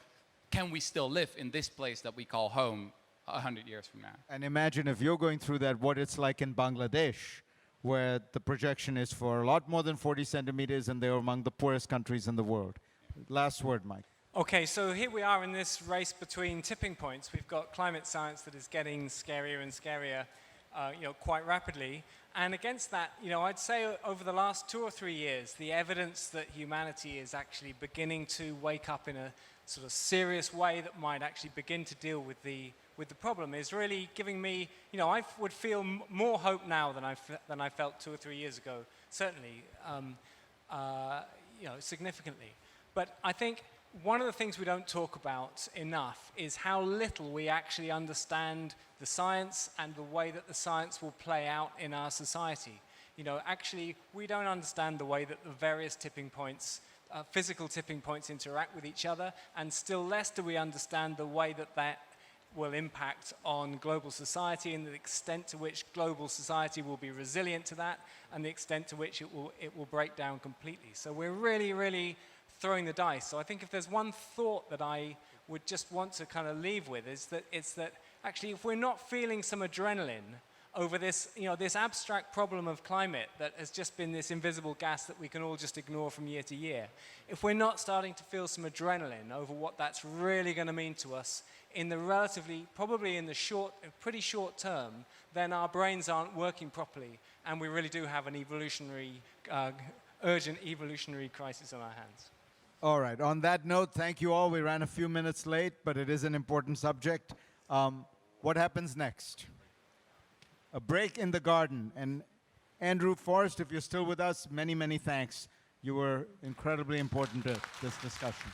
can we still live in this place that we call home 100 years from now? And imagine if you're going through that, what it's like in Bangladesh, where the projection is for a lot more than 40 centimeters, and they're among the poorest countries in the world. Last word, Mike. Okay, so here we are in this race between tipping points. We've got climate science that is getting scarier and scarier. quite rapidly. And against that, I'd say over the last 2 or 3 years, the evidence that humanity is actually beginning to wake up in a sort of serious way that might actually begin to deal with the problem is really giving me, I would feel more hope now than I felt 2 or 3 years ago, certainly, significantly. But I think one of the things we don't talk about enough is how little we actually understand the science and the way that the science will play out in our society. Actually, we don't understand the way that the various tipping points, physical tipping points interact with each other, and still less do we understand the way that that will impact on global society and the extent to which global society will be resilient to that and the extent to which it will break down completely. So we're really, really throwing the dice. So I think if there's one thought that I would just want to kind of leave with is that it's that actually if we're not feeling some adrenaline over this, this abstract problem of climate that has just been this invisible gas that we can all just ignore from year to year, if we're not starting to feel some adrenaline over what that's really going to mean to us in the probably in the pretty short term, then our brains aren't working properly and we really do have an urgent evolutionary crisis on our hands. All right. On that note, thank you all. We ran a few minutes late, but it is an important subject. What happens next? A break in the garden. And Andrew, Forrest, if you're still with us, many, many thanks. You were incredibly important to this discussion.